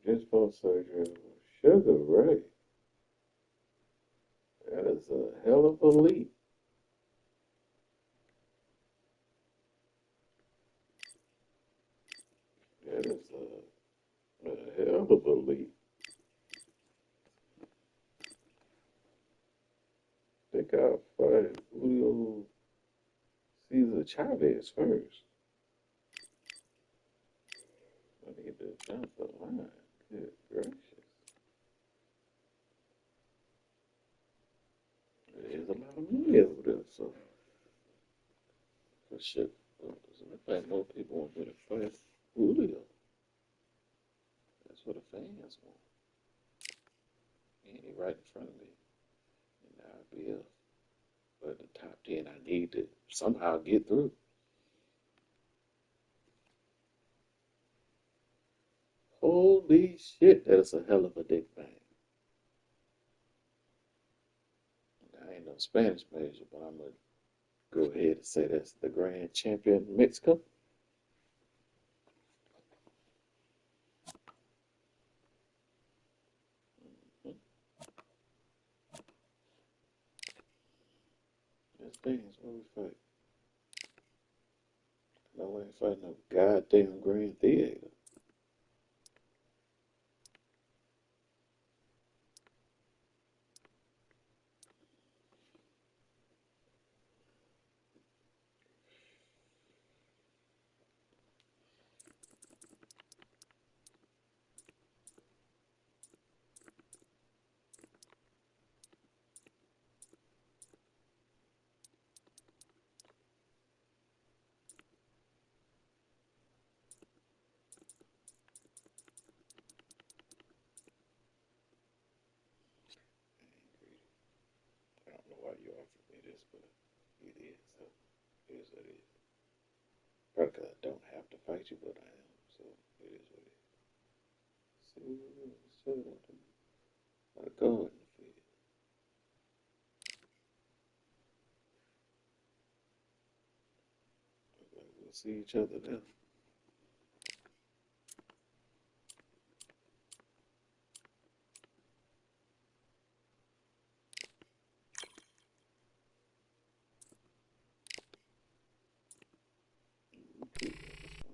Just post surgery. Sugar Ray. That is a hell of a leap. That is a hell of a leap. They got fight Julio César Chávez first. I need to jump the line. Good gracious. There's a lot of money over there, so for shit. I think more people want me to fight Julio. That's what the fans want. And he right in front of me. And now I'll be up. But the top 10, I need to somehow get through. Holy shit, that is a hell of a dick bang. I ain't no Spanish major, but I'm going to go ahead and say that's the grand champion of Mexico. That's things where we fight. No, we ain't fighting no goddamn Grand Theater. I don't know why you offered me this, but it is. So it is what it is. Probably because I don't have to fight you, but I am. So it is what it is. See, so I go in the field. We'll see each other there.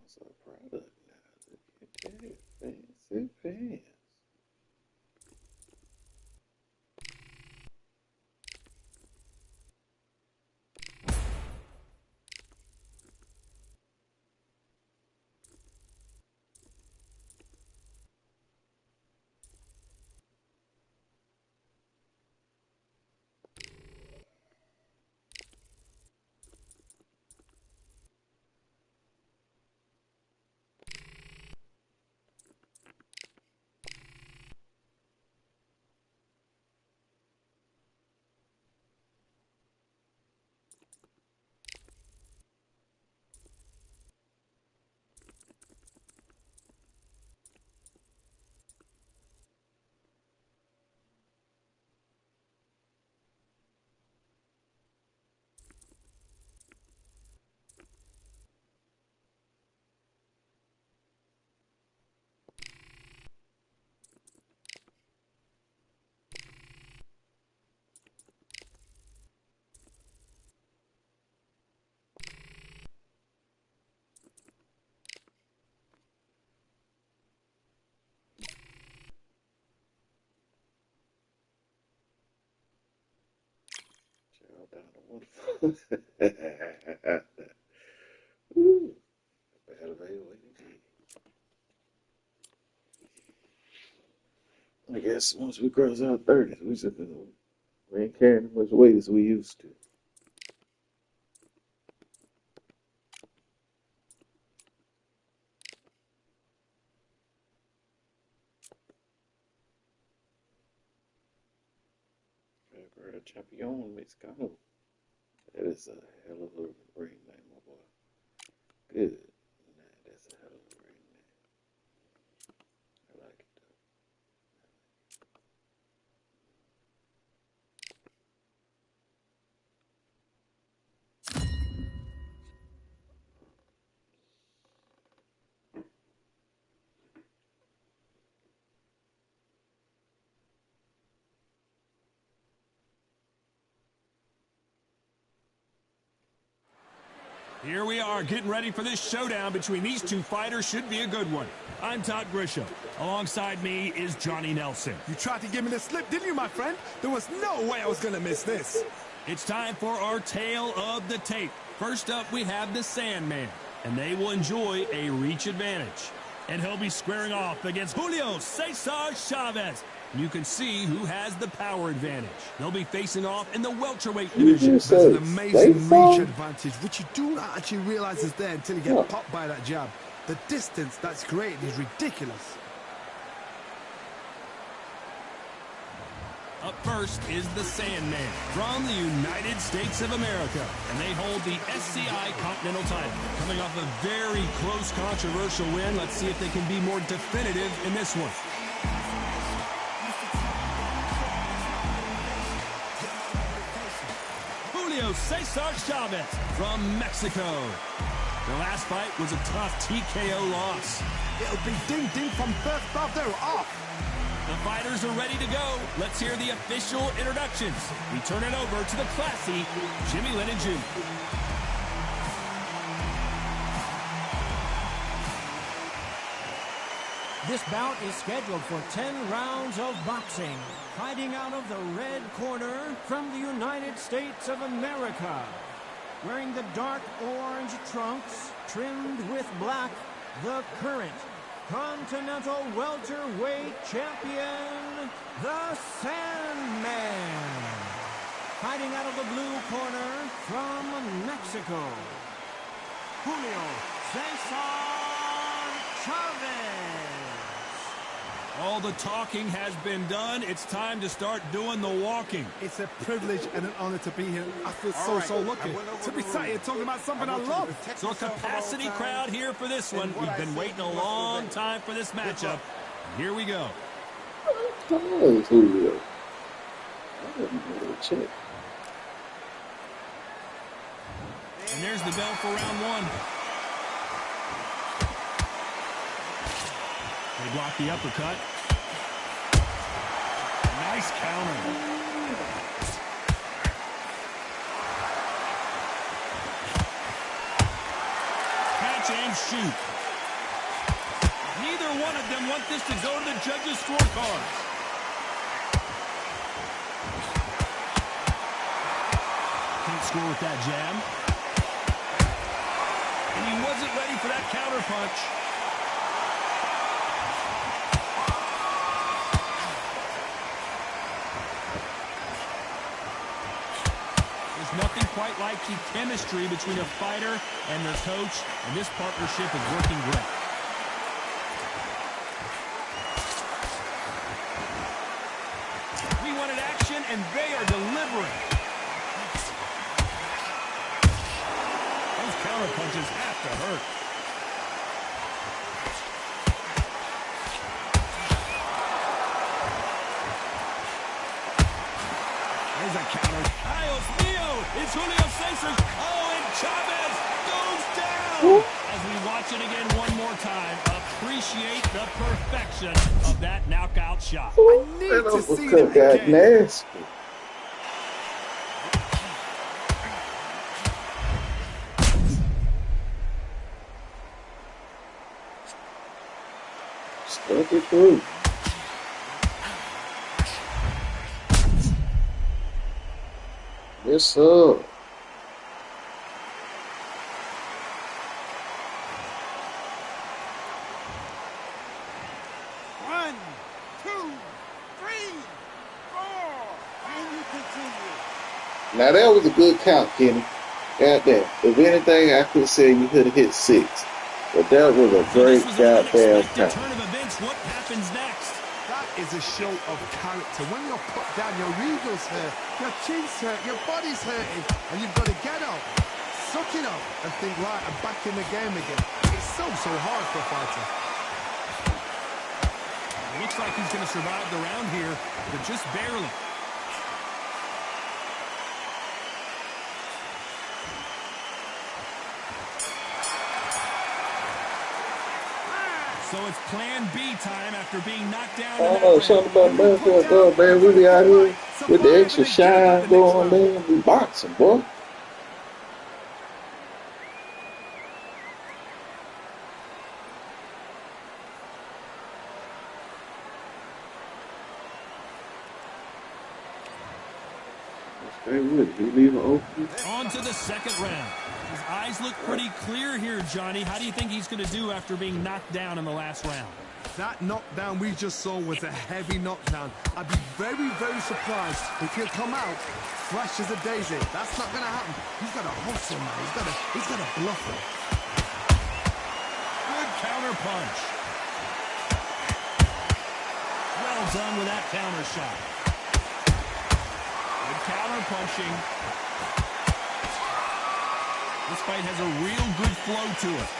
That's a product now. Look at that fancy pants. Child down to one foot. Ooh, battle way I guess once we cross our 30s, we ain't carrying as much weight as we used to. El Champion Mexicano. That is a hell of a ring name, my boy. Good. Man, that's a hell of a ring name. I like it though. Here we are getting ready for this showdown between these two fighters. Should be a good one. I'm Todd Grisham. Alongside me is Johnny Nelson. You tried to give me the slip, didn't you, my friend? There was no way I was going to miss this. It's time for our tale of the tape. First up, we have the Sandman, and they will enjoy a reach advantage. And he'll be squaring off against Julio César Chávez. You can see who has the power advantage. They'll be facing off in the welterweight division. There's an amazing reach advantage, which you do not actually realize is there until you get popped by that jab. The distance that's created is ridiculous. Up first is the Sandman from the United States of America, and they hold the SCI Continental title. Coming off a very close, controversial win, let's see if they can be more definitive in this one. Julio César Chávez from Mexico. Their last fight was a tough TKO loss. It'll be ding-ding from first off. They're off. The fighters are ready to go. Let's hear the official introductions. We turn it over to the classy Jimmy Lennon Jr. This bout is scheduled for 10 rounds of boxing. Fighting out of the red corner from the United States of America. Wearing the dark orange trunks trimmed with black, the current Continental Welterweight Champion, the Sandman. Fighting out of the blue corner from Mexico, Julio César Chávez. All the talking has been done. It's time to start doing the walking. It's a privilege and an honor to be here. I feel so lucky to be sat here talking about something I love. So a capacity crowd here for this one. We've been waiting a long time for this matchup. Here we go. Oh, Julio. I didn't really check. And there's the bell for round one. They block the uppercut. Nice counter. Catch and shoot. Neither one of them want this to go to the judges' scorecards. Can't score with that jab. And he wasn't ready for that counter punch. Nothing quite like the chemistry between a fighter and their coach, and this partnership is working great. We wanted action, and they are delivering. Those counter punches have to hurt. There's a counter. Dios mío! It's Julio César. Oh, and Chávez goes down! As we watch it again one more time, appreciate the perfection of that knockout shot. I need to see that again. Nasty. Stuck it through. Yes, sir. 1, 2, 3, 4, and you continue. Now that was a good count, Kenny. Goddamn. If anything, I could say you could have hit 6. But that was a great goddamn count. Turn of events. What happens next? That is a show of character. When you're put down, your ego's hurt, your chin's hurt, your body's hurting, and you've got to get up, suck it up, and think, right, I'm back in the game again. It's so hard for a fighter. Looks like he's going to survive the round here, but just barely. So it's plan B time after being knocked down. Oh, something about basketball, man. We be out here with the extra shine going, man. We boxing, boy. Hey, would he leave an open? On to the second round. His eyes look pretty clear here, Johnny. How do you think he's going to do after being knocked down in the last round? That knockdown we just saw was a heavy knockdown. I'd be very, very surprised if he'll come out fresh as a daisy. That's not going to happen. He's got to hustle, man. He's got to bluff him. Good counter punch. Well done with that counter shot. Good counter punching. This fight has a real good flow to it.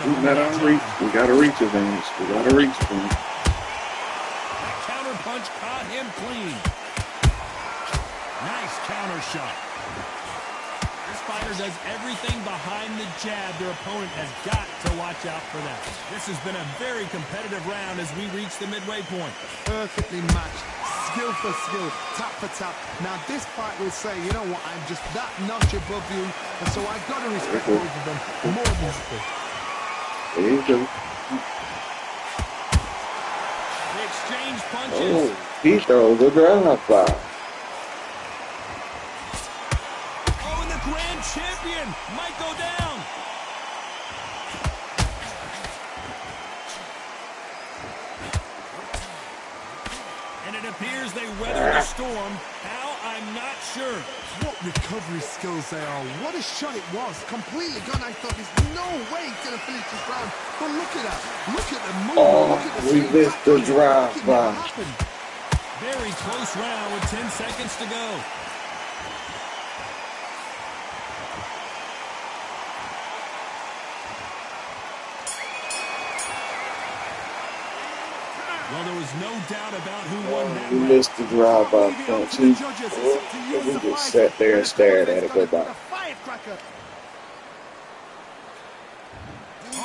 He's not on reach. We got to reach his hands. We got to reach him. That counter punch caught him clean. Nice counter shot. This fighter does everything behind the jab. Their opponent has got to watch out for that. This has been a very competitive round as we reach the midway point. Perfectly matched. Skill for skill. Tap for tap. Now this fight will say, you know what, I'm just that notch above you, and so I've got to respect both of them more than this. There you go. They exchange punches. Oh, he throws a drive-by. Oh, and the grand champion might go down. And it appears they weathered the storm. How? I'm not sure. What recovery skills they are. What a shot it was. Completely gone. I thought there's no way he's going to finish this round. But look at that. Look at the move. Look at the We swing. missed the drive It by. never happened. Very close round with 10 seconds to go. Well, there was no doubt about who won that We round. missed the drive-by punch. He just sat there and stared at it go by. Firecracker.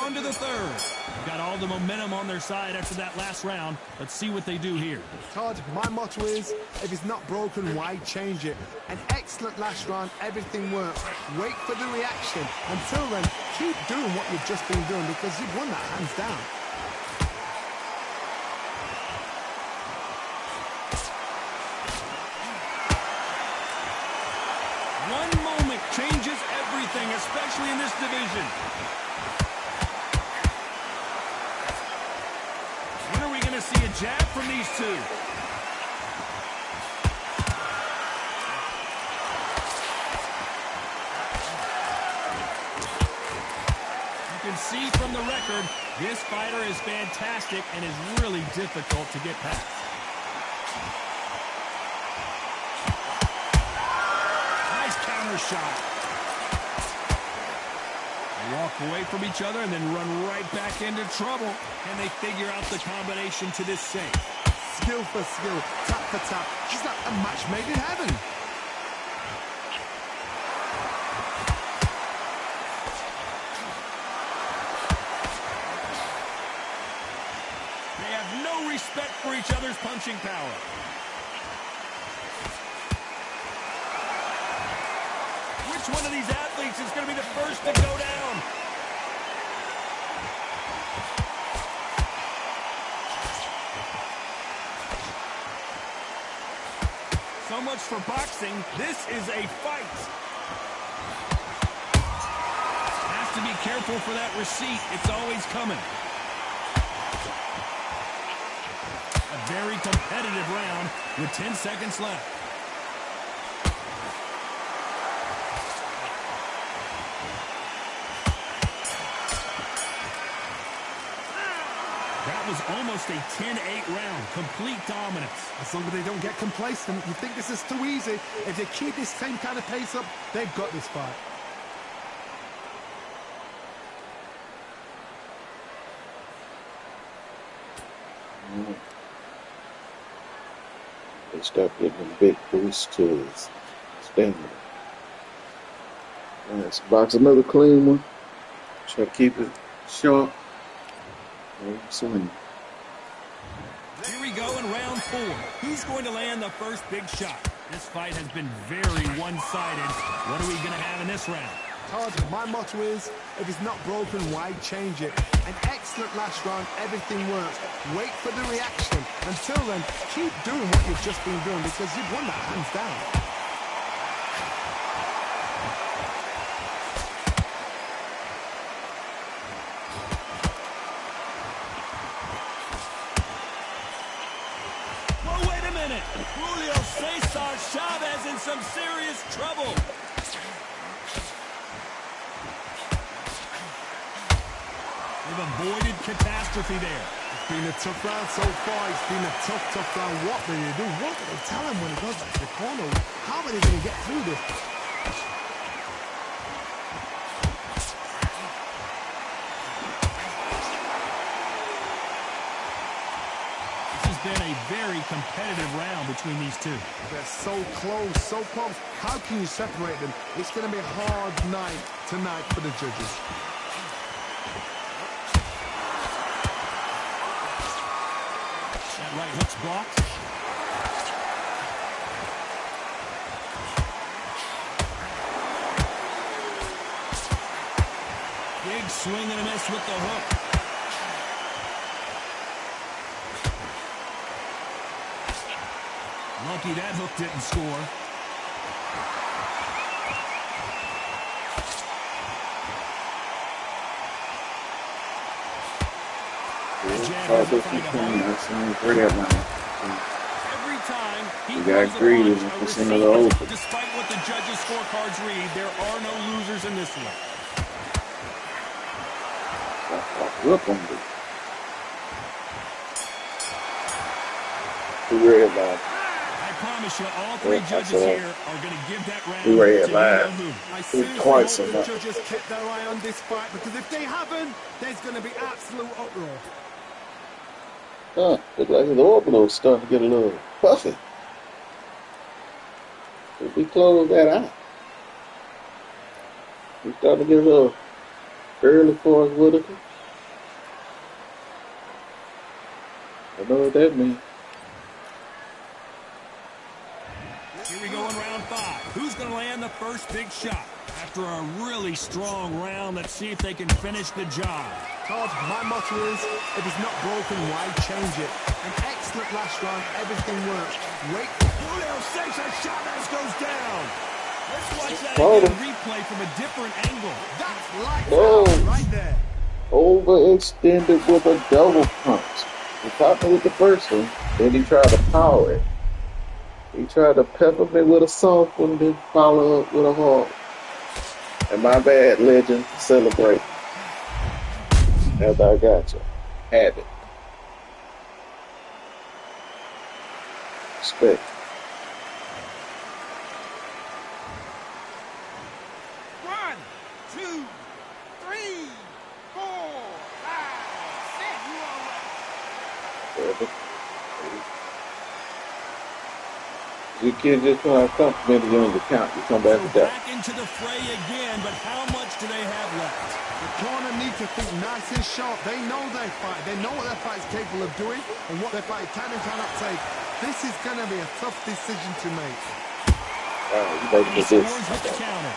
On to the third. Got all the momentum on their side after that last round. Let's see what they do here. Todd, my motto is, if it's not broken, why change it? An excellent last round, everything worked. Wait for the reaction. Until then, keep doing what you've just been doing because you've won that hands down. One moment changes everything, especially in this division. When are we going to see a jab from these two? You can see from the record, this fighter is fantastic and is really difficult to get past. Nice counter shot. They walk away from each other and then run right back into trouble. Can they figure out the combination to this save? Skill for skill, tap for tap. It's like a match made in heaven. They have no respect for each other's punching power. Which one of these athletes is going to be the first to go down? So much for boxing. This is a fight. Has to be careful for that receipt. It's always coming. A very competitive round with 10 seconds left. That was almost a 10-8 round. Complete dominance. As long as they don't get complacent, you think this is too easy. If they keep this same kind of pace up, they've got this fight. They start getting a big boost to his stamina. Let's box another clean one. Try to keep it sharp. Swing. Here we go in round 4. Who's going to land the first big shot? This fight has been very one-sided. What are we going to have in this round? Todd, my motto is, if it's not broken, why change it? An excellent last round, everything works. Wait for the reaction. Until then, keep doing what you've just been doing because you've won that hands down. Julio César Chávez in some serious trouble. They've avoided catastrophe there. It's been a tough round so far. It's been a tough round. What do they do? What do they tell him when he goes back to the corner? How are they going to get through this? Been a very competitive round between these two. They're so close, so close. How can you separate them? It's going to be a hard night tonight for the judges. That right hook's blocked. Big swing and a miss with the hook. Lucky that hook didn't score. Every time he got greedy despite what the judges' scorecards read, there are no losers in this one. I promise you, all three judges here are going to give that round to who. I seriously hope the judges kept their eye on this fight, because if they haven't, there's going to be absolute uproar. Look like his orbital's starting to get a little puffy. If we close that out, we starting to get a little early for us, Whitaker. I know what that means. Here we go in round 5. Who's going to land the first big shot? After a really strong round, let's see if they can finish the job. Todd, my motto is, if it's not broken, why change it? An excellent last round, everything works. Wait. Julio César Chávez goes down. Let's watch that again, replay from a different angle. That's lights out right there. Overextended with a double punch. He caught me with the first one, then he tried to power it. He tried to pepper me with a soft one, then follow up with a hard. And my bad, legend, celebrate. After I got you. Had it. Respect. One, two, three, 4, 5, 6. You all right? You kids just trying to compliment you on the count. You come back to that. Back into the fray again, but how much do they have left? The corner need to think nice and sharp. They know their fight. They know what their fight is capable of doing and what their fight can and cannot take. This is going to be a tough decision to make. He scores with the counter.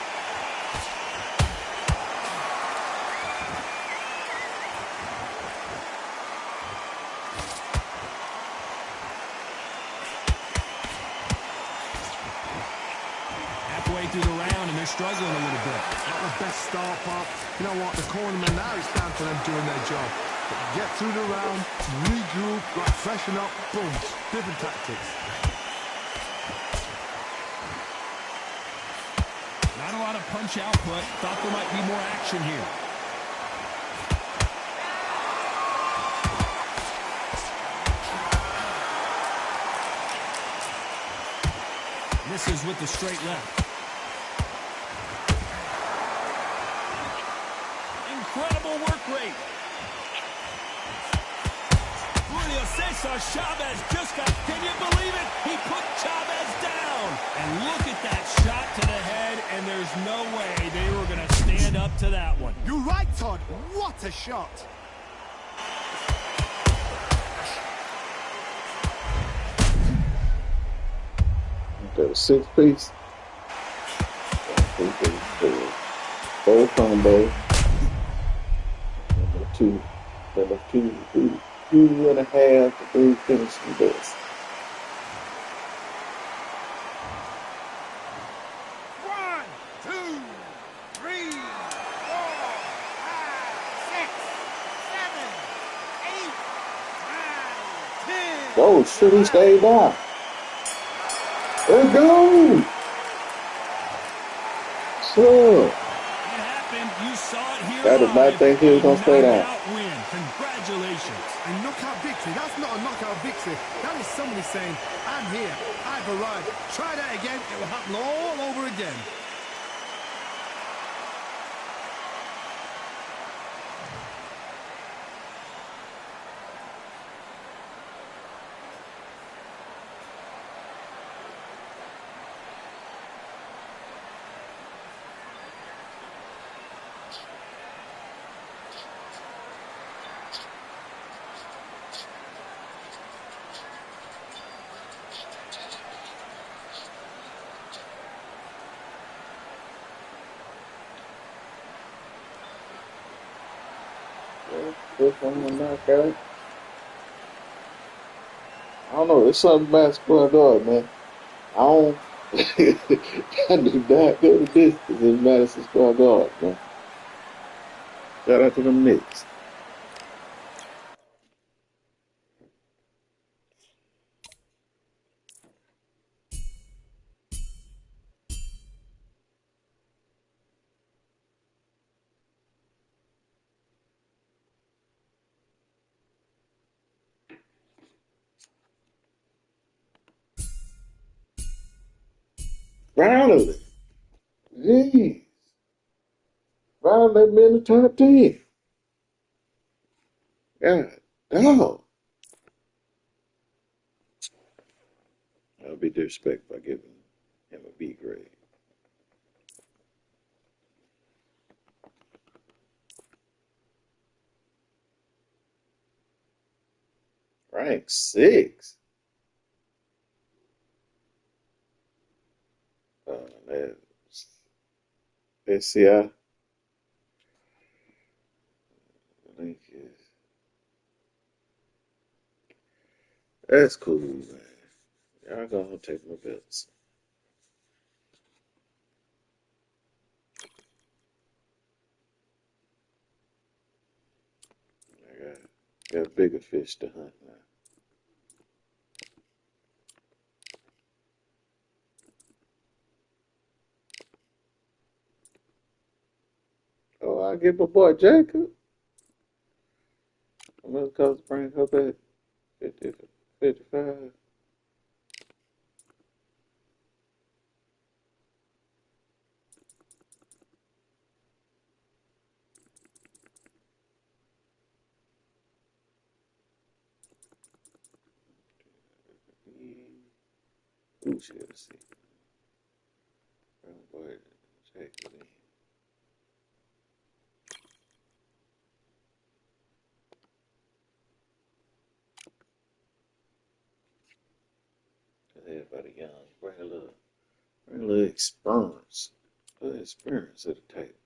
Halfway through the round, and they're struggling a little bit. Not the best start, Pop. You know what? The cornermen now, it's down to them doing their job. But get through the round, regroup, freshen up, boom. Different tactics. Not a lot of punch output. Thought there might be more action here. Misses with the straight left. Incredible work rate. Julio César Chávez just got, can you believe it? He put Chávez down. And look at that shot to the head, and there's no way they were going to stand up to that one. You're right, Todd. What a shot. That was 6 piece. 4 Full combo. Number two and a half to three finishing best. One, two, three, four, five, six, seven, eight, nine, 10. Oh, shit, he stayed down. Let's go. Sure. It happened. You saw it here. I did not think he was going to stay down. Win. Congratulations. A knockout victory. That's not a knockout victory. That is somebody saying, I'm here. I've arrived. Try that again. It will happen all over again. This one will knock out. I don't know. There's something about Square Guard, man. I don't. I do not go the distance in Madison Square Garden, man. Shout out to the Knicks. Finally. Jeez. Finally been in the top 10. God, dog. I'll be disrespectful by giving him a B grade. Rank 6. Let's see. I think that's cool, man. Y'all gonna take my belts. I got bigger fish to hunt now. Oh, I get my boy Jacob. I'm gonna cause bring her back 50, 55. Ooh, shit, let's see. Oh, boy, Jacob. Everybody young. Bring a little experience. A little experience at the table.